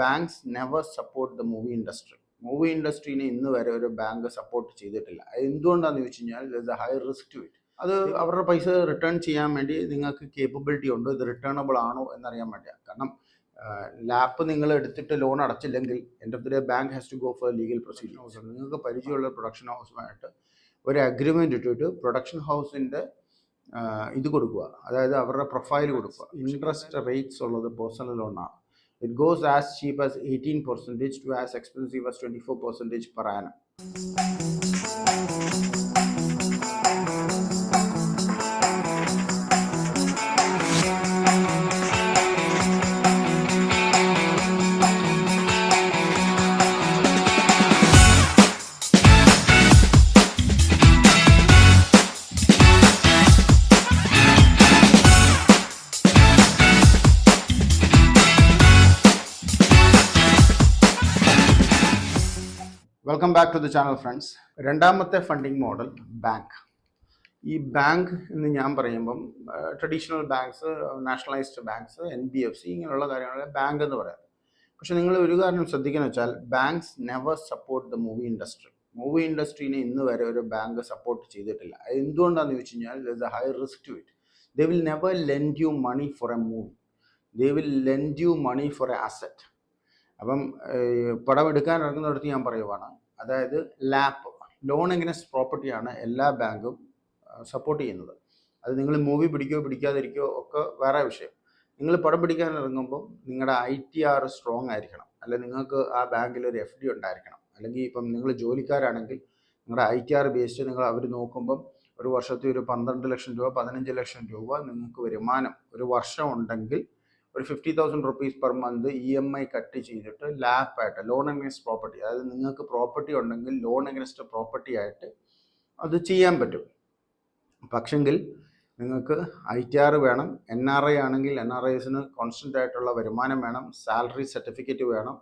Banks never support the movie industry. Movie ഇൻഡസ്ട്രീനെ ഇന്ന് വരെ ഒരു ബാങ്ക് സപ്പോർട്ട് ചെയ്തിട്ടില്ല. അത് എന്തുകൊണ്ടാണെന്ന് ചോദിച്ചു കഴിഞ്ഞാൽ the high risk to it. അത് അവരുടെ പൈസ റിട്ടേൺ ചെയ്യാൻ വേണ്ടി നിങ്ങൾക്ക് കേപ്പബിലിറ്റി ഉണ്ടോ, ഇത് റിട്ടേണബിൾ ആണോ എന്നറിയാൻ വേണ്ടിയാണ്. കാരണം ലാപ്പ് നിങ്ങൾ എടുത്തിട്ട് ലോൺ അടച്ചില്ലെങ്കിൽ end of the day bank has to go for legal procedures. നിങ്ങൾക്ക് പരിചയമുള്ള പ്രൊഡക്ഷൻ ഹൗസുമായിട്ട് ഒരു അഗ്രിമെൻ്റ് ഇട്ടിട്ട് പ്രൊഡക്ഷൻ ഹൗസിൻ്റെ ഇത് കൊടുക്കുക, അതായത് അവരുടെ പ്രൊഫൈൽ കൊടുക്കുക. ഇൻട്രസ്റ്റ് റേറ്റ്സ് ഉള്ളത് പേഴ്സണൽ ലോണാണ്. It goes as cheap as 18% to as expensive as 24% per annum. Welcome back to the channel friends. രണ്ടാമത്തെ ഫണ്ടിങ് മോഡൽ ബാങ്ക്. ഈ ബാങ്ക് എന്ന് ഞാൻ പറയുമ്പം traditional banks, nationalized banks, NBFC ഇങ്ങനെയുള്ള കാര്യങ്ങളെ ബാങ്ക് എന്ന് പറയാം. പക്ഷെ നിങ്ങൾ ഒരു കാര്യം ശ്രദ്ധിക്കുന്ന വെച്ചാൽ banks never support the movie industry. Movie ഇൻഡസ്ട്രീനെ ഇന്ന് വരെ ഒരു ബാങ്ക് സപ്പോർട്ട് ചെയ്തിട്ടില്ല. അത് എന്തുകൊണ്ടാണെന്ന് ചോദിച്ചു കഴിഞ്ഞാൽ there is a high risk to it. They will never lend you money for a movie, they will lend you money for a asset. അപ്പം പടം എടുക്കാൻ ഇറങ്ങുന്നിടത്ത് ഞാൻ പറയുവാണ്, അതായത് ലാപ്പ്, ലോൺ എഗൈൻസ്റ്റ് പ്രോപ്പർട്ടിയാണ് എല്ലാ ബാങ്കും സപ്പോർട്ട് ചെയ്യുന്നത്. അത് നിങ്ങൾ മൂവി പിടിക്കുകയോ പിടിക്കാതിരിക്കുകയോ ഒക്കെ വേറെ വിഷയം. നിങ്ങൾ പടം പിടിക്കാൻ ഇറങ്ങുമ്പോൾ നിങ്ങളുടെ ITR സ്ട്രോങ് ആയിരിക്കണം, അല്ലെങ്കിൽ നിങ്ങൾക്ക് ആ ബാങ്കിൽ ഒരു FD ഉണ്ടായിരിക്കണം. അല്ലെങ്കിൽ ഇപ്പം നിങ്ങൾ ജോലിക്കാരാണെങ്കിൽ നിങ്ങളുടെ ITR ബേസ്ഡ് നിങ്ങൾ അവർ നോക്കുമ്പം ഒരു വർഷത്തിൽ ഒരു 12 ലക്ഷം രൂപ 15 ലക്ഷം രൂപ നിങ്ങൾക്ക് വരുമാനം ഒരു വർഷം ഉണ്ടെങ്കിൽ ഒരു 50,000 rupees per month EMI cut ചെയ്തിട്ട് ലാപ്പായിട്ട് ലോൺ അഗൈൻസ്റ്റ് പ്രോപ്പർട്ടി, അതായത് നിങ്ങൾക്ക് പ്രോപ്പർട്ടി ഉണ്ടെങ്കിൽ ലോൺ അഗൈൻസ്റ്റ് പ്രോപ്പർട്ടി ആയിട്ട് അത് ചെയ്യാൻ പറ്റും. പക്ഷെങ്കിൽ നിങ്ങൾക്ക് ITR വേണം. NRI ആണെങ്കിൽ NRIസിന് കോൺസ്റ്റൻ്റ് ആയിട്ടുള്ള വരുമാനം വേണം, സാലറി സർട്ടിഫിക്കറ്റ് വേണം,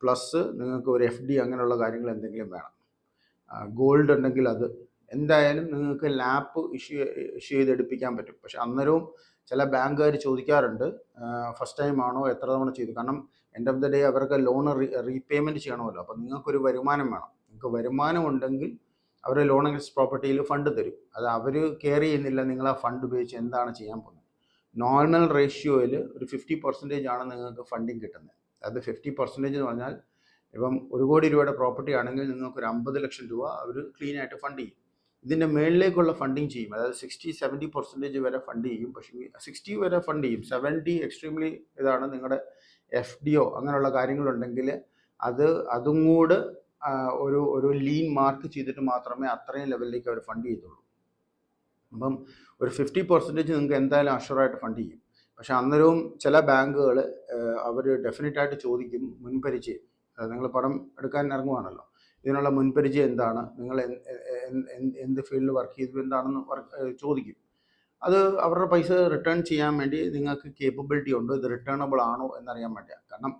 പ്ലസ് നിങ്ങൾക്ക് ഒരു FD അങ്ങനെയുള്ള കാര്യങ്ങൾ എന്തെങ്കിലും വേണം. ഗോൾഡ് ഉണ്ടെങ്കിൽ അത് എന്തായാലും നിങ്ങൾക്ക് ലാപ്പ് ഇഷ്യൂ ചെയ്തെടുപ്പിക്കാൻ പറ്റും. പക്ഷെ അന്നേരവും ചില ബാങ്കുകാർ ചോദിക്കാറുണ്ട്, ഫസ്റ്റ് ടൈം ആണോ, എത്ര തവണ ചെയ്തു. കാരണം എൻഡ് ഓഫ് ദ ഡേ അവർക്ക് ലോൺ റീപേയ്മെൻറ്റ് ചെയ്യണമല്ലോ. അപ്പം നിങ്ങൾക്കൊരു വരുമാനം വേണം. നിങ്ങൾക്ക് വരുമാനം ഉണ്ടെങ്കിൽ അവർ ലോൺ അഗൈൻസ്റ്റ് പ്രോപ്പർട്ടിയിൽ ഫണ്ട് തരും. അത് അവർ കെയർ ചെയ്യുന്നില്ല നിങ്ങൾ ആ ഫണ്ട് ഉപയോഗിച്ച് എന്താണ് ചെയ്യാൻ പോകുന്നത്. നോർമൽ റേഷ്യോയിൽ ഒരു 50% ആണ് നിങ്ങൾക്ക് ഫണ്ടിങ് കിട്ടുന്നത്. അതായത് 50% എന്ന് പറഞ്ഞാൽ ഇപ്പം 1 കോടി രൂപയുടെ പ്രോപ്പർട്ടി ആണെങ്കിൽ നിങ്ങൾക്ക് ഒരു 50 ലക്ഷം രൂപ അവർ ക്ലീൻ ആയിട്ട് ഫണ്ട് ചെയ്യും. ഇതിൻ്റെ മേളിലേക്കുള്ള ഫണ്ടിങ് ചെയ്യും, അതായത് 60-70% വരെ ഫണ്ട് ചെയ്യും. പക്ഷേ 60 വരെ ഫണ്ട് ചെയ്യും, 70 എക്സ്ട്രീംലി ഇതാണ് നിങ്ങളുടെ FDO അങ്ങനെയുള്ള കാര്യങ്ങളുണ്ടെങ്കിൽ അതും കൂടെ ഒരു ലീൻ മാർക്ക് ചെയ്തിട്ട് മാത്രമേ അത്രയും ലെവലിലേക്ക് അവർ ഫണ്ട് ചെയ്തുള്ളൂ. അപ്പം ഒരു 50% നിങ്ങൾക്ക് എന്തായാലും അഷുറായിട്ട് ഫണ്ട് ചെയ്യും. പക്ഷെ അന്നേരവും ചില ബാങ്കുകൾ അവർ ഡെഫിനറ്റായിട്ട് ചോദിക്കും മുൻപരിചയം. നിങ്ങൾ പണം എടുക്കാൻ ഇറങ്ങുവാണല്ലോ, ഇതിനുള്ള മുൻപരിചയം എന്താണ്, നിങ്ങൾ എന്ത് ഫീൽഡിൽ വർക്ക് ചെയ്തു എന്താണെന്ന് ചോദിക്കും. അത് അവരുടെ പൈസ റിട്ടേൺ ചെയ്യാൻ വേണ്ടി നിങ്ങൾക്ക് കേപ്പബിലിറ്റി ഉണ്ടോ, ഇത് റിട്ടേണബിൾ ആണോ എന്നറിയാൻ വേണ്ടിയാണ്. കാരണം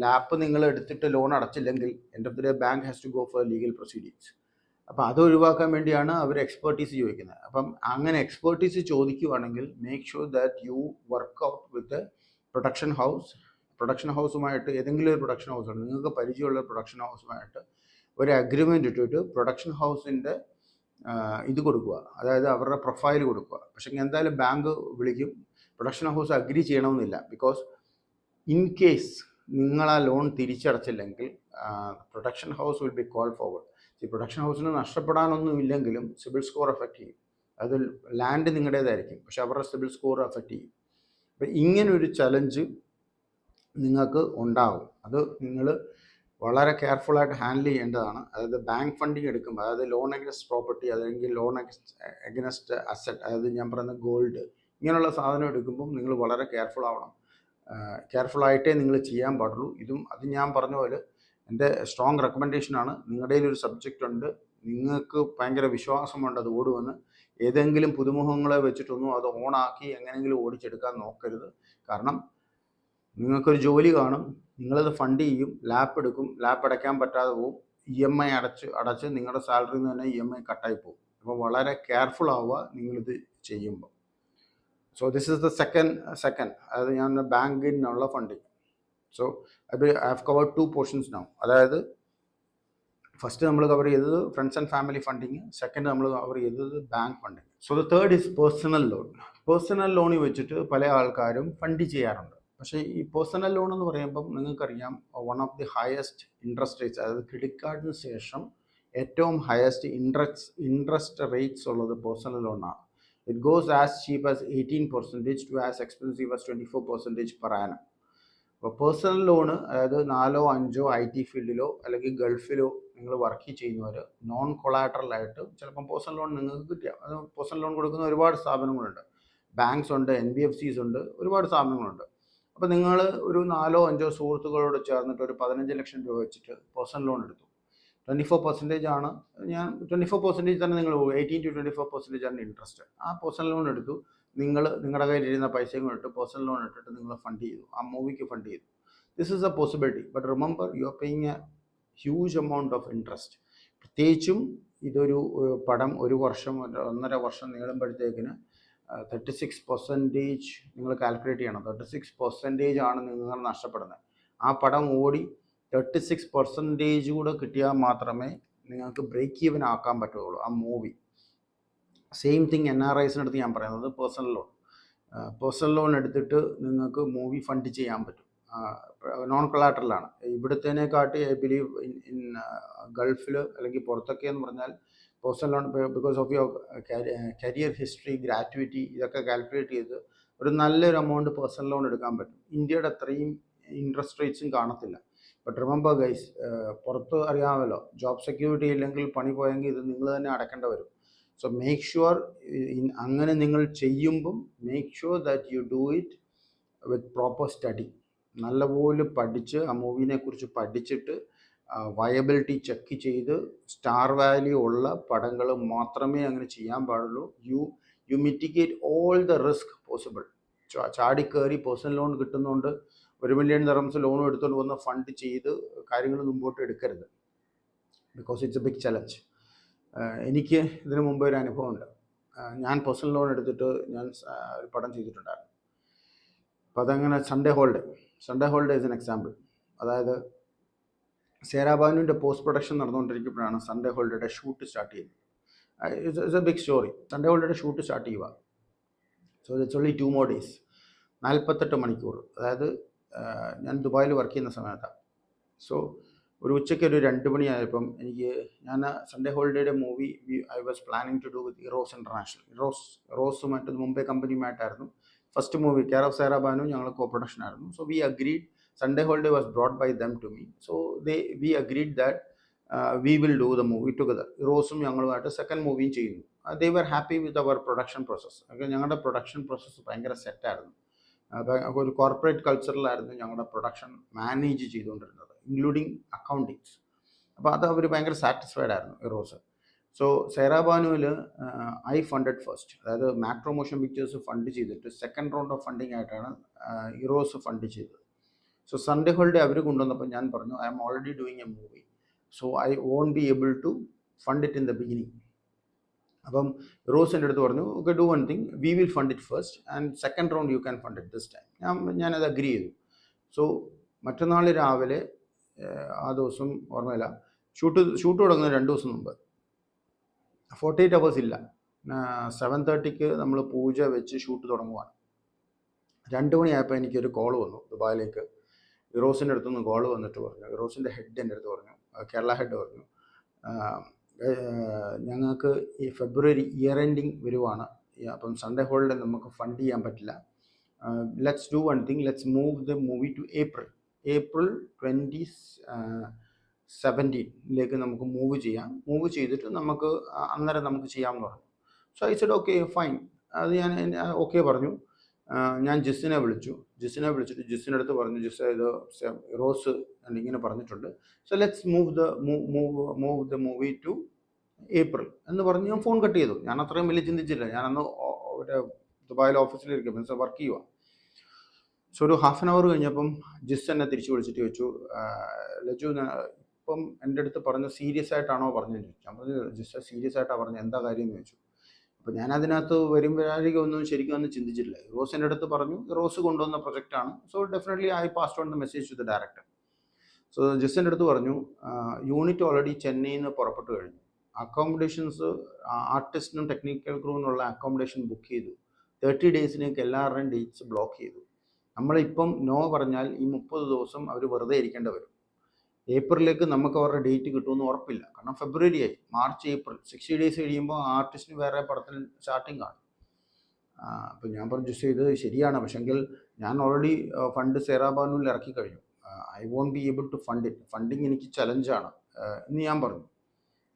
ലാപ്പ് നിങ്ങൾ എടുത്തിട്ട് ലോൺ അടച്ചില്ലെങ്കിൽ end of the day bank has to go for legal procedures. അപ്പം അത് ഒഴിവാക്കാൻ വേണ്ടിയാണ് അവർ എക്സ്പെർട്ടീസ് ചോദിക്കുന്നത്. അപ്പം അങ്ങനെ എക്സ്പെർട്ടീസ് ചോദിക്കുവാണെങ്കിൽ make sure that you work out with production ഹൗസുമായിട്ട്, ഏതെങ്കിലും ഒരു പ്രൊഡക്ഷൻ ഹൗസാണ് നിങ്ങൾക്ക് പരിചയമുള്ള പ്രൊഡക്ഷൻ ഹൗസുമായിട്ട് ഒരു അഗ്രിമെൻ്റ് ഇട്ടിട്ട് പ്രൊഡക്ഷൻ ഹൗസിൻ്റെ ഇത് കൊടുക്കുക, അതായത് അവരുടെ പ്രൊഫൈൽ കൊടുക്കുക. പക്ഷേ എന്തായാലും ബാങ്ക് വിളിക്കും, പ്രൊഡക്ഷൻ ഹൗസ് അഗ്രി ചെയ്യണമെന്നില്ല. ബിക്കോസ് ഇൻ കേസ് നിങ്ങൾ ആ ലോൺ തിരിച്ചടച്ചില്ലെങ്കിൽ production house will be call forward. ഈ പ്രൊഡക്ഷൻ ഹൗസിന് നഷ്ടപ്പെടാനൊന്നും ഇല്ലെങ്കിലും സിബിൽ സ്കോർ എഫക്റ്റ് ചെയ്യും. അത് ലാൻഡ് നിങ്ങളുടേതായിരിക്കും, പക്ഷെ അവരുടെ സിബിൽ സ്കോർ എഫക്റ്റ് ചെയ്യും. അപ്പം ഇങ്ങനൊരു ചലഞ്ച് നിങ്ങൾക്ക് ഉണ്ടാകും. അത് നിങ്ങൾ വളരെ കെയർഫുള്ളായിട്ട് ഹാൻഡിൽ ചെയ്യേണ്ടതാണ്. അതായത് ബാങ്ക് ഫണ്ടിങ് എടുക്കുമ്പോൾ, അതായത് ലോൺ അഗൈൻസ്റ്റ് പ്രോപ്പർട്ടി അല്ലെങ്കിൽ ലോൺ അഗൈൻസ്റ്റ് അസറ്റ്, അതായത് ഞാൻ പറയുന്ന ഗോൾഡ്, ഇങ്ങനെയുള്ള സാധനം എടുക്കുമ്പം നിങ്ങൾ വളരെ കെയർഫുൾ ആവണം. കെയർഫുള്ളായിട്ടേ നിങ്ങൾ ചെയ്യാൻ പാടുള്ളൂ. അത് ഞാൻ പറഞ്ഞ പോലെ എൻ്റെ സ്ട്രോങ് റെക്കമെൻഡേഷനാണ്. നിങ്ങളുടെ ഒരു സബ്ജക്റ്റ് ഉണ്ട്, നിങ്ങൾക്ക് ഭയങ്കര വിശ്വാസമുണ്ട് അത് ഓടുമെന്ന്, ഏതെങ്കിലും പുതുമുഖങ്ങളെ വെച്ചിട്ടൊന്നും അത് ഓണാക്കി എങ്ങനെയെങ്കിലും ഓടിച്ചെടുക്കാൻ നോക്കരുത്. കാരണം നിങ്ങൾക്കൊരു ജോലി കാണും, നിങ്ങളത് ഫണ്ട് ചെയ്യും, ലാപ്പ് എടുക്കും, ലാപ്പ് അടയ്ക്കാൻ പറ്റാതെ പോവും, EMI അടച്ച് നിങ്ങളുടെ സാലറിയിൽ നിന്ന് തന്നെ EMI കട്ടായി പോകും. അപ്പോൾ വളരെ കെയർഫുൾ ആവുക നിങ്ങളിത് ചെയ്യുമ്പോൾ. So this is the second, അതായത് ഞാൻ ബാങ്കിനുള്ള funding. So I have covered 2 portions now. അതായത് ഫസ്റ്റ് നമ്മൾ കവർ ചെയ്തത് friends and family funding, second നമ്മൾ കവർ ചെയ്തത് bank funding. So the third is personal loan. Personal ലോണിൽ വെച്ചിട്ട് പല ആൾക്കാരും ഫണ്ട് ചെയ്യാറുണ്ട്. പക്ഷേ ഈ പേഴ്സണൽ ലോൺ എന്ന് പറയുമ്പം നിങ്ങൾക്കറിയാം, one of the highest interest rates, അതായത് ക്രെഡിറ്റ് കാർഡിന് ശേഷം ഏറ്റവും ഹയസ്റ്റ് ഇൻട്രസ്റ്റ് റേറ്റ്സ് ഉള്ളത് പേഴ്സണൽ ലോണാണ്. It goes as cheap as 18% to as expensive as 24% per annum. അപ്പോൾ പേഴ്സണൽ ലോണ്, അതായത് 4 or 5 IT ഫീൽഡിലോ അല്ലെങ്കിൽ ഗൾഫിലോ നിങ്ങൾ വർക്ക് ചെയ്യുന്നവർ നോൺ കൊളാട്രലായിട്ട് ചിലപ്പം പേഴ്സണൽ ലോൺ നിങ്ങൾക്ക് കിട്ടിയ, അത് പേഴ്സണൽ ലോൺ കൊടുക്കുന്ന ഒരുപാട് സ്ഥാപനങ്ങളുണ്ട്. ബാങ്ക്സ് ഉണ്ട്, NBFCs ഉണ്ട്, ഒരുപാട് സ്ഥാപനങ്ങളുണ്ട്. അപ്പോൾ നിങ്ങൾ ഒരു 4 or 5 സുഹൃത്തുക്കളോട് ചേർന്നിട്ട് ഒരു 15 ലക്ഷം രൂപ വെച്ചിട്ട് പേഴ്സണൽ ലോൺ എടുത്തു. 24% ആണ്, ഞാൻ 24% തന്നെ നിങ്ങൾ 18 to 24% ആണ് ഇൻട്രസ്റ്റ്. ആ പേഴ്സണൽ ലോൺ എടുത്തു, നിങ്ങളുടെ കയ്യിലിരുന്ന പൈസയും ഇട്ട് പേഴ്സണൽ ലോൺ ഇട്ടിട്ട് നിങ്ങൾ ഫണ്ട് ചെയ്തു, ആ മൂവിക്ക് ഫണ്ട് ചെയ്തു. This is A possibility, but remember you are paying A huge amount of interest. പ്രത്യേകിച്ചും ഇതൊരു പടം 1 വർഷം 1.5 വർഷം നീളുമ്പോഴത്തേക്കിന് 36% നിങ്ങൾ കാൽക്കുലേറ്റ് ചെയ്യണം. 36% ആണ് നിങ്ങൾ നഷ്ടപ്പെടുന്നത്. ആ പടം ഓടി 36% കൂടെ കിട്ടിയാൽ മാത്രമേ നിങ്ങൾക്ക് ബ്രേക്ക് ഈവൻ ആക്കാൻ പറ്റുള്ളൂ ആ മൂവി. സെയിം തിങ് NRIസിനടുത്ത് ഞാൻ പറയുന്നത് പേഴ്സണൽ ലോൺ എടുത്തിട്ട് നിങ്ങൾക്ക് മൂവി ഫണ്ട് ചെയ്യാൻ പറ്റും. നോൺ കൊളാട്രലാണ്. ഇവിടുത്തേനെക്കാട്ടി ഐ ബിലീവ് ഇൻ ഗൾഫിൽ അല്ലെങ്കിൽ പുറത്തൊക്കെ എന്ന് പറഞ്ഞാൽ personal loan, because of your career history, gratuity, ഇതൊക്കെ കാൽക്കുലേറ്റ് ചെയ്ത് ഒരു നല്ലൊരു എമൗണ്ട് പേഴ്സണൽ ലോൺ എടുക്കാൻ പറ്റും. ഇന്ത്യയുടെ അത്രയും ഇൻട്രസ്റ്റ് റേറ്റ്സും കാണത്തില്ല. ബട്ട് റിമെമ്പർ ഗൈസ്, പുറത്ത് അറിയാമല്ലോ, ജോബ് സെക്യൂരിറ്റി ഇല്ലെങ്കിൽ പണി പോയെങ്കിൽ ഇത് നിങ്ങൾ തന്നെ അടക്കേണ്ടി വരും. സോ മേക്ക് ഷുവർ, അങ്ങനെ നിങ്ങൾ ചെയ്യുമ്പം make sure that you do it with proper study. നല്ലപോലെ പഠിച്ച് ആ മൂവിനെ കുറിച്ച് പഠിച്ചിട്ട് വയബിലിറ്റി ചെക്ക് ചെയ്ത് സ്റ്റാർ വാല്യൂ ഉള്ള പടങ്ങൾ മാത്രമേ അങ്ങനെ ചെയ്യാൻ പാടുള്ളൂ. You mitigate all the risk possible. ചാടിക്കയറി പേഴ്സണൽ ലോൺ കിട്ടുന്നുണ്ട്, 1 million dirhams ലോൺ എടുത്തുകൊണ്ട് വന്ന് ഫണ്ട് ചെയ്ത് കാര്യങ്ങൾ മുമ്പോട്ട് എടുക്കരുത്. Because it's a big challenge. എനിക്ക് ഇതിനു മുമ്പ് ഒരു അനുഭവമുണ്ട്. ഞാൻ പേഴ്സണൽ ലോൺ എടുത്തിട്ട് ഞാൻ ഒരു പടം ചെയ്തിട്ടുണ്ടായിരുന്നു. അപ്പോൾ അതങ്ങനെ Sunday Holiday is an example. അതായത് സേരാബാനുവിൻ്റെ പോസ്റ്റ് പ്രൊഡക്ഷൻ നടന്നുകൊണ്ടിരിക്കുമ്പോഴാണ് സൺഡേ ഹോളിഡേയുടെ ഷൂട്ട് സ്റ്റാർട്ട് ചെയ്യുന്നത്. It's a big story. Sunday ഹോളിഡേയുടെ ഷൂട്ട് സ്റ്റാർട്ട് ചെയ്യുക. So it's only 2 more days, 48 മണിക്കൂർ. അതായത് ഞാൻ ദുബായിൽ വർക്ക് ചെയ്യുന്ന സമയത്താണ്. സോ ഒരു ഉച്ചയ്ക്ക് ഒരു 2 മണിയായപ്പം ഞാൻ സൺഡേ ഹോളിഡേയുടെ movie I was planning to do with Eros International. ഇറോസുമായിട്ട് മുംബൈ കമ്പനിയുമായിട്ടായിരുന്നു first movie. Care of Serabanu ഞങ്ങൾ കോ പ്രൊഡക്ഷൻ ആയിരുന്നു. So we agreed, Sunday holiday was brought by them to me. So we agreed that we will do the movie together. ഇറോസും ഞങ്ങളുമായിട്ട് second മൂവിയും ചെയ്യുന്നു. They were happy with our production process. ഞങ്ങളുടെ production process ഭയങ്കര സെറ്റായിരുന്നു. ഒരു corporate കൾച്ചറിലായിരുന്നു ഞങ്ങളുടെ പ്രൊഡക്ഷൻ മാനേജ് ചെയ്തുകൊണ്ടിരുന്നത്, ഇൻക്ലൂഡിങ് അക്കൗണ്ടിങ്സ്. അപ്പോൾ അത് അവർ ഭയങ്കര സാറ്റിസ്ഫൈഡ് ആയിരുന്നു ഇറോസ്. സോ സേരാബാനുവിൽ ഐ ഫണ്ടഡ് ഫസ്റ്റ്, അതായത് മാക്രോ മോഷൻ പിക്ചേഴ്സ് ഫണ്ട് ചെയ്തിട്ട് സെക്കൻഡ് റൗണ്ട് ഓഫ് ഫണ്ടിങ് ആയിട്ടാണ് ഇറോസ് ഫണ്ട് ചെയ്തത്. സോ സൺഡേ ഹോളിഡേ അവർ കൊണ്ടുവന്നപ്പോൾ ഞാൻ പറഞ്ഞു, I'm already doing a movie, so I won't be able to fund it in the beginning. അപ്പം റോസിൻ്റെ അടുത്ത് പറഞ്ഞു, okay do one thing, we will fund it first and second round you can fund it this time. ഞാനത് agree ചെയ്തു. So മറ്റന്നാൾ രാവിലെ, ആ ദിവസം ഓർമ്മയില്ല, ഷൂട്ട് തുടങ്ങുന്ന 2 ദിവസം മുമ്പ്, 48 hours ഇല്ല, 7:30 നമ്മൾ പൂജ വെച്ച് ഷൂട്ട് തുടങ്ങുവാണ്. 2 മണിയായപ്പോൾ എനിക്കൊരു കോൾ വന്നു ദുബായിലേക്ക്. ഇറോസിൻ്റെ അടുത്തുനിന്ന് കോൾ വന്നിട്ട് പറഞ്ഞു, ഇറോസിൻ്റെ ഹെഡ് എൻ്റെ അടുത്ത് പറഞ്ഞു, കേരള ഹെഡ് പറഞ്ഞു, ഞങ്ങൾക്ക് ഈ ഫെബ്രുവരി ഇയർ എൻഡിങ് വരുവാണ്, അപ്പം സൺഡേ ഹോളിഡേ നമുക്ക് ഫണ്ട് ചെയ്യാൻ പറ്റില്ല. Let's do one thing, let's move the movie to April 2017 നമുക്ക് മൂവ് ചെയ്യാം. മൂവ് ചെയ്തിട്ട് നമുക്ക് അന്നേരം നമുക്ക് ചെയ്യാമെന്ന് പറഞ്ഞു. So I said okay fine. അത് ഞാൻ ഓക്കെ പറഞ്ഞു. ഞാൻ ജിസ്സിനെ വിളിച്ചിട്ട് ജിസ്സിൻ്റെ അടുത്ത് പറഞ്ഞു, ജിസ് ഇത് റോസ് ഇങ്ങനെ പറഞ്ഞിട്ടുണ്ട്, so let's move the movie to April എന്ന് പറഞ്ഞ് ഞാൻ ഫോൺ കട്ട് ചെയ്തു. ഞാൻ അത്രയും വലിയ ചിന്തിച്ചില്ല. ഞാനന്ന് ഒരു ദുബായിൽ ഓഫീസിലിരിക്കും, മീൻസ് വർക്ക് ചെയ്യുക. സോ ഒരു ഹാഫ് ആൻ അവർ കഴിഞ്ഞപ്പം ജിസ് എന്നെ തിരിച്ച് വിളിച്ചിട്ട് ചോദിച്ചു, ലജു ഇപ്പം എൻ്റെ അടുത്ത് പറഞ്ഞ് സീരിയസ് ആയിട്ടാണോ പറഞ്ഞതെന്ന് ചോദിച്ചു. ഞാൻ പറഞ്ഞു ജിസ് സീരിയസ് ആയിട്ടാണ് പറഞ്ഞത്, എന്താ കാര്യം എന്ന് ചോദിച്ചു. അപ്പോൾ ഞാൻ അതിനകത്ത് വരുമ്പോഴായിരിക്കും ഒന്നും ശരിക്കും ഒന്നും ചിന്തിച്ചിട്ടില്ല. ഇറോസിൻ്റെ അടുത്ത് പറഞ്ഞു, ഇറോസ് കൊണ്ടുവന്ന പ്രൊജക്റ്റാണ്. So definitely I passed on the message to the director. So ജസ്റ്റിൻ്റെ അടുത്ത് പറഞ്ഞു, യൂണിറ്റ് ഓൾറെഡി ചെന്നൈയിൽ നിന്ന് പുറപ്പെട്ടു കഴിഞ്ഞു. അക്കോമഡേഷൻസ് ആർട്ടിസ്റ്റിനും ടെക്നിക്കൽ ക്രൂവിനുള്ള അക്കോമഡേഷൻ ബുക്ക് ചെയ്തു. 30 ഡേയ്സിനേക്ക് എല്ലാവരുടെയും ഡേറ്റ്സ് ബ്ലോക്ക് ചെയ്തു. നമ്മളിപ്പം നോ പറഞ്ഞാൽ ഈ 30 ദിവസം അവർ വെറുതെ ഇരിക്കേണ്ടി വരും. ഏപ്രിലേക്ക് നമുക്ക് അവരുടെ ഡേറ്റ് കിട്ടുമെന്ന് ഉറപ്പില്ല. കാരണം ഫെബ്രുവരി ആയി, മാർച്ച്, ഏപ്രിൽ 60 ഡേയ്സ് കഴിയുമ്പോൾ ആർട്ടിസ്റ്റിന് വേറെ പടത്തിന് സ്റ്റാർട്ടിങ് കാണും. അപ്പോൾ ഞാൻ പറഞ്ഞു, ജസ്റ്റ് ഇത് ശരിയാണ്, പക്ഷെങ്കിൽ ഞാൻ ഓൾറെഡി ഫണ്ട് സേറാബാനുവിൽ ഇറക്കി കഴിഞ്ഞു. I won't be able to fund it. Funding എനിക്ക് ചലഞ്ചാണ് എന്ന് ഞാൻ പറഞ്ഞു.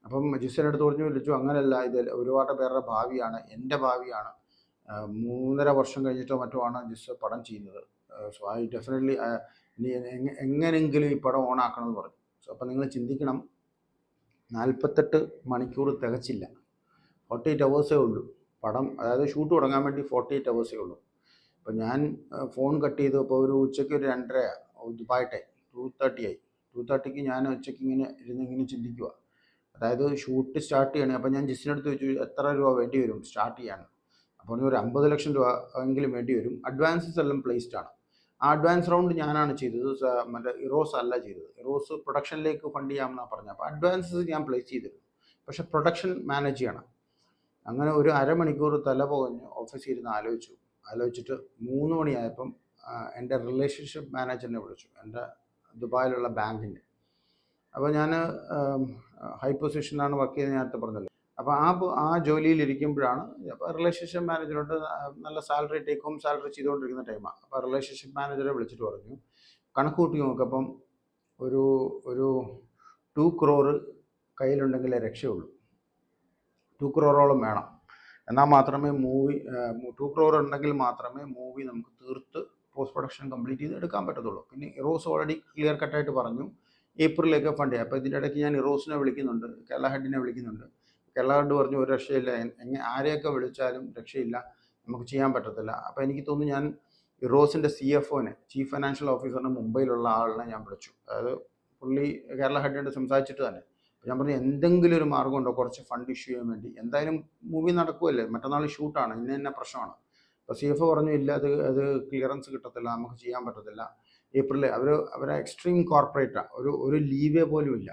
അപ്പം ജിസ്റ്റൻ്റെ അടുത്ത് പറഞ്ഞു, ലച്ചു അങ്ങനെയല്ല, ഇത് ഒരുപാട് പേരുടെ ഭാവിയാണ്, എൻ്റെ ഭാവിയാണ്. 3.5 വർഷം കഴിഞ്ഞിട്ടോ മറ്റോ ആണ് ജിസ്റ്റ് പടം ചെയ്യുന്നത്. സോ ഐ ഡെഫിനറ്റ്ലി എങ്ങനെയെങ്കിലും ഈ പടം ഓണാക്കണം എന്ന് പറഞ്ഞു. സോ അപ്പം നിങ്ങൾ ചിന്തിക്കണം, 48 മണിക്കൂർ തികച്ചില്ല, 48 അവേഴ്സേ ഉള്ളൂ പടം, അതായത് ഷൂട്ട് തുടങ്ങാൻ വേണ്ടി 48 അവേഴ്സേ ഉള്ളൂ. അപ്പോൾ ഞാൻ ഫോൺ കട്ട് ചെയ്തു. അപ്പോൾ ഒരു ഉച്ചയ്ക്ക് ഒരു 2:30 ദുബായ് ടൈം, 2:30 ആയി. 2:30ക്ക് ഞാൻ ഉച്ചയ്ക്ക് ഇങ്ങനെ ചിന്തിക്കുക, അതായത് ഷൂട്ട് സ്റ്റാർട്ട് ചെയ്യണേ. അപ്പോൾ ഞാൻ ജിസ്സിനടുത്ത് ചോദിച്ചു, എത്ര രൂപ വേണ്ടി വരും സ്റ്റാർട്ട് ചെയ്യാൻ? അപ്പോൾ ഒരു 50 ലക്ഷം രൂപ എങ്കിലും വേണ്ടി വരും. അഡ്വാൻസസ് എല്ലാം പ്ലേസ്ഡ് ആണ്. ആ അഡ്വാൻസ് റൗണ്ട് ഞാനാണ് ചെയ്തത്, മറ്റേ ഇറോസ് അല്ല ചെയ്തത്. ഇറോസ് പ്രൊഡക്ഷനിലേക്ക് ഫണ്ട് ചെയ്യാമെന്നാണ് പറഞ്ഞത്. അപ്പോൾ അഡ്വാൻസസ് ഞാൻ പ്ലേസ് ചെയ്തിരുന്നു, പക്ഷേ പ്രൊഡക്ഷൻ മാനേജ് ചെയ്യണം. അങ്ങനെ ഒരു അരമണിക്കൂർ തല പുകഞ്ഞ് ഓഫീസിൽ ഇരുന്ന് ആലോചിച്ചിട്ട് 3 മണിയായപ്പം എൻ്റെ റിലേഷൻഷിപ്പ് മാനേജറിനെ വിളിച്ചു, എൻ്റെ ദുബായിലുള്ള ബാങ്കിൻ്റെ. അപ്പോൾ ഞാൻ ഹൈ പൊസിഷനാണ് വർക്ക് ചെയ്ത് നേരത്തെ പറഞ്ഞല്ലോ. അപ്പോൾ ആ ജോലിയിൽ ഇരിക്കുമ്പോഴാണ്, അപ്പോൾ റിലേഷൻഷിപ്പ് മാനേജറോട് നല്ല സാലറി, ടേക്ക് ഹോം സാലറി ചെയ്തുകൊണ്ടിരിക്കുന്ന ടൈമാണ്. അപ്പോൾ റിലേഷൻഷിപ്പ് മാനേജറെ വിളിച്ചിട്ട് പറഞ്ഞു, കണക്ക് കൂട്ടി നോക്കപ്പം ഒരു 2 crore കയ്യിലുണ്ടെങ്കിലേ രക്ഷയുള്ളൂ. 2 crore വേണം, എന്നാൽ മാത്രമേ 2 crore ഉണ്ടെങ്കിൽ മാത്രമേ മൂവി നമുക്ക് തീർത്ത് പോസ്റ്റ് പ്രൊഡക്ഷൻ കംപ്ലീറ്റ് ചെയ്ത് എടുക്കാൻ പറ്റത്തുള്ളൂ. പിന്നെ ഇറോസ് ഓൾറെഡി ക്ലിയർ കട്ടായിട്ട് പറഞ്ഞു ഏപ്രിലേക്ക് ഫണ്ട് ചെയ്യാം. അപ്പോൾ ഇതിൻ്റെ ഇടയ്ക്ക് ഞാൻ ഇറോസിനെ വിളിക്കുന്നുണ്ട്, കേരള ഹെഡിനെ വിളിക്കുന്നുണ്ട്. കേരള ഹെഡ് പറഞ്ഞു, ഒരു രക്ഷയില്ല, ആരെയൊക്കെ വിളിച്ചാലും രക്ഷയില്ല, നമുക്ക് ചെയ്യാൻ പറ്റത്തില്ല. അപ്പോൾ എനിക്ക് തോന്നുന്നു ഞാൻ ഇറോസിൻ്റെ CFOനെ, ചീഫ് ഫൈനാൻഷ്യൽ ഓഫീസറിനെ, മുംബൈയിലുള്ള ആളിനെ ഞാൻ വിളിച്ചു. അതായത് പുള്ളി കേരള ഹെഡിനോട് സംസാരിച്ചിട്ട് തന്നെ ഞാൻ പറഞ്ഞു, എന്തെങ്കിലും ഒരു മാർഗ്ഗം ഉണ്ടോ കുറച്ച് ഫണ്ട് ഇഷ്യൂ ചെയ്യാൻ വേണ്ടി? എന്തായാലും മൂവി നടക്കുമല്ലേ, മറ്റന്നാൾ ഷൂട്ടാണ്, ഇന്ന പ്രശ്നമാണ്. അപ്പോൾ CFO പറഞ്ഞു, ഇല്ല, അത് ക്ലിയറൻസ് കിട്ടത്തില്ല, നമുക്ക് ചെയ്യാൻ പറ്റത്തില്ല. ഏപ്രിൽ അവരെ എക്സ്ട്രീം കോർപ്പറേറ്റാണ്, ഒരു ലീവേ പോലും ഇല്ല.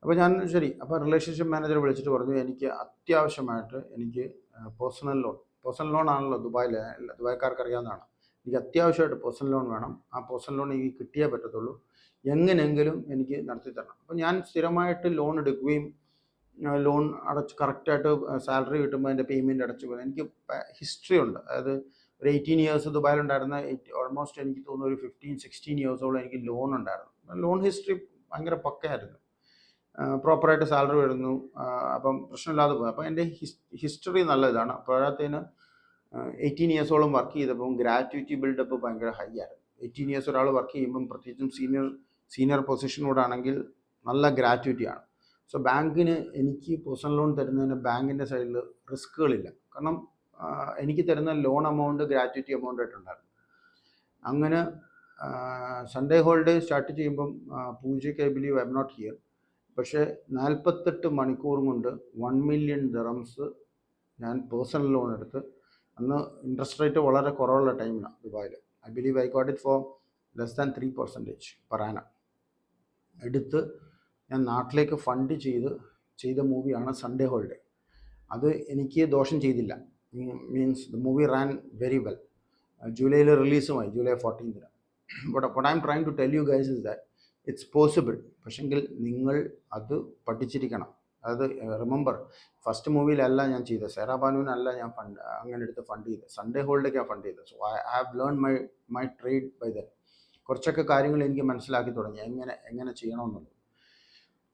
അപ്പോൾ ഞാൻ ശരി. അപ്പോൾ റിലേഷൻഷിപ്പ് മാനേജർ വിളിച്ചിട്ട് പറഞ്ഞു, എനിക്ക് അത്യാവശ്യമായിട്ട് പേഴ്സണൽ ലോൺ ആണല്ലോ ദുബായ്ക്കാർക്ക് അറിയാവുന്നതാണ്, എനിക്ക് അത്യാവശ്യമായിട്ട് പേഴ്സണൽ ലോൺ വേണം. ആ പേഴ്സണൽ ലോൺ എനിക്ക് കിട്ടിയേ പറ്റത്തുള്ളൂ, എങ്ങനെയെങ്കിലും എനിക്ക് നടത്തി തരണം. അപ്പോൾ ഞാൻ സ്ഥിരമായിട്ട് ലോൺ എടുക്കുകയും ലോൺ അടച്ച് കറക്റ്റായിട്ട് സാലറി കിട്ടുമ്പോൾ അതിൻ്റെ പേയ്മെൻറ്റ് അടച്ചു പോകുന്നത്. എനിക്ക് ഹിസ്റ്ററി ഉണ്ട്. അതായത് ഒരു 18 years ദുബായിലുണ്ടായിരുന്ന, ഓൾമോസ്റ്റ് എനിക്ക് തോന്നുന്നു ഒരു 15-16 yearsോളം എനിക്ക് ലോൺ ഉണ്ടായിരുന്നു. ലോൺ ഹിസ്റ്ററി ഭയങ്കര പക്കയായിരുന്നു, പ്രോപ്പറായിട്ട് സാലറി വരുന്നു, അപ്പം പ്രശ്നമില്ലാതെ പോയി. അപ്പോൾ എൻ്റെ ഹിസ്റ്ററി നല്ല ഇതാണ്. അപ്പോഴത്തേന് 18 yearsോളം വർക്ക് ചെയ്തപ്പം ഗ്രാറ്റുവിറ്റി ബിൽഡപ്പ് ഭയങ്കര ഹൈ ആയിരുന്നു. 18 years ഒരാൾ വർക്ക് ചെയ്യുമ്പം, പ്രത്യേകിച്ചും സീനിയർ പൊസിഷനോടാണെങ്കിൽ നല്ല ഗ്രാറ്റുവിറ്റിയാണ്. സോ ബാങ്കിന് എനിക്ക് പേഴ്സണൽ ലോൺ തരുന്നതിന് ബാങ്കിൻ്റെ സൈഡിൽ റിസ്ക്കുകളില്ല. കാരണം എനിക്ക് തരുന്ന ലോൺ എമൗണ്ട് ഗ്രാറ്റുവിറ്റി എമൗണ്ട് ആയിട്ടുണ്ടായിരുന്നു. അങ്ങനെ സൺഡേ ഹോളിഡേ സ്റ്റാർട്ട് ചെയ്യുമ്പം പൂജയ്ക്ക് I believe I am not here, പക്ഷേ 48 മണിക്കൂർ കൊണ്ട് 1 million dirhams ഞാൻ പേഴ്സണൽ ലോൺ എടുത്ത്, അന്ന് ഇൻട്രസ്റ്റ് റേറ്റ് വളരെ കുറവുള്ള ടൈമിലാണ് ദുബായിൽ. I believe I got it for less than 3% per annum എടുത്ത് ഞാൻ നാട്ടിലേക്ക് ഫണ്ട് ചെയ്ത മൂവിയാണ് സൺഡേ ഹോളിഡേ. അത് എനിക്ക് ദോഷം ചെയ്തില്ല. Means the movie ran very well. ജൂലൈയിൽ റിലീസുമായി, July 14th. But what I'm trying to tell you guys is that it's possible. പക്ഷെങ്കിൽ നിങ്ങൾ അത് പഠിച്ചിരിക്കണം. അതായത് റിമെമ്പർ, ഫസ്റ്റ് മൂവിയിലല്ല ഞാൻ ചെയ്തത്, സേറാബാനുവിനല്ല ഞാൻ അങ്ങനെ എടുത്ത് ഫണ്ട് ചെയ്തത്, സൺഡേ ഹോളിഡേക്കാണ് ഫണ്ട് ചെയ്തത്. So I have learn my trade by that. കുറച്ചൊക്കെ കാര്യങ്ങൾ എനിക്ക് മനസ്സിലാക്കി തുടങ്ങി എങ്ങനെ ചെയ്യണമെന്നുള്ളത്.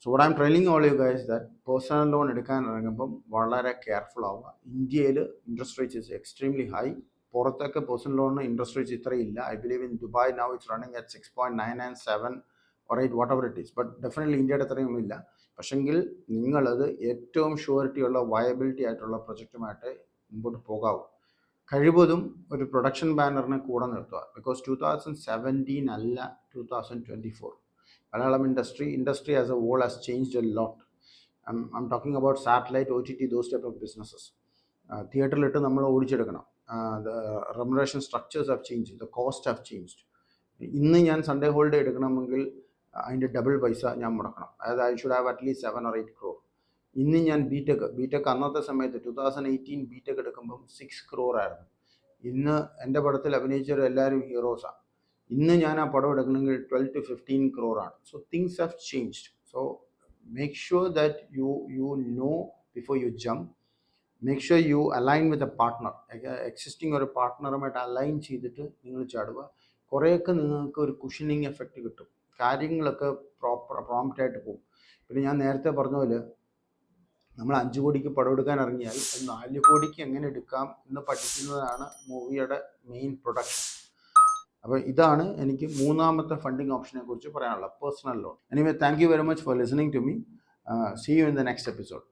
So what I'm telling all you guys that personal loan എടുക്കാൻ ഇറങ്ങുമ്പം വളരെ കെയർഫുൾ ആവുക. ഇന്ത്യയിൽ interest rates is extremely high. പുറത്തൊക്കെ പേഴ്സണൽ ലോണിന് ഇൻട്രസ്റ്റ് റേറ്റ്സ് ഇത്രയില്ല. I believe in Dubai now it's running at 6.9 and 7 or 8 whatever it is. But definitely ഇന്ത്യയുടെ അത്രയൊന്നും ഇല്ല. പക്ഷെങ്കിൽ നിങ്ങളത് ഏറ്റവും ഷുവറിറ്റി ഉള്ള വയബിലിറ്റി ആയിട്ടുള്ള പ്രൊജക്റ്റുമായിട്ട് മുമ്പോട്ട് പോകാവൂ. കഴിവതും ഒരു പ്രൊഡക്ഷൻ ബാനറിനെ കൂടെ നിർത്തുക. ബിക്കോസ് 2017 അല്ല 2024. Malayalam industry as a whole has changed a lot. I'm talking about satellite, OTT, those type of businesses. തിയേറ്ററിലിട്ട് നമ്മൾ ഓടിച്ചെടുക്കണം. The remuneration structures have change, the cost have changed. ഇന്ന് ഞാൻ സൺഡേ ഹോളിഡേ എടുക്കണമെങ്കിൽ അതിൻ്റെ ഡബിൾ പൈസ ഞാൻ മുടക്കണം. അതായത് I should have at least 7 or 8 crore. ഇന്ന് ഞാൻ ബിടെക് അന്നത്തെ സമയത്ത് 2018 ബിടെക് എടുക്കുമ്പം 6 crore ആയിരുന്നു. ഇന്ന് എൻ്റെ പടത്തിൽ അഭിനയിച്ചവർ എല്ലാവരും ഹീറോസാണ്. ഇന്ന് ഞാൻ ആ പടം എടുക്കണമെങ്കിൽ 12 to 15 crore ആണ്. So things have changed. So make sure that you know before you jump. Make sure you align with a partner. Existing ഒരു പാർട്ട്ണറുമായിട്ട് അലൈൻ ചെയ്തിട്ട് നിങ്ങൾ ചാടുക. കുറേയൊക്കെ നിങ്ങൾക്ക് ഒരു കുഷനിങ് എഫക്റ്റ് കിട്ടും. കാര്യങ്ങളൊക്കെ പ്രോംപ്റ്റായിട്ട് പോകും. പിന്നെ ഞാൻ നേരത്തെ പറഞ്ഞ പോലെ നമ്മൾ 5 കോടിക്ക് പടം എടുക്കാൻ ഇറങ്ങിയാൽ 4 കോടിക്ക് എങ്ങനെ എടുക്കാം എന്ന് പഠിക്കുന്നതാണ് മൂവിയുടെ മെയിൻ പ്രൊഡക്ഷൻ. അപ്പോൾ ഇതാണ് എനിക്ക് മൂന്നാമത്തെ ഫണ്ടിങ് ഓപ്ഷനെ കുറിച്ച് പറയാനുള്ളത്, personal loan. Anyway, thank you very much for listening to me. See you in the next episode.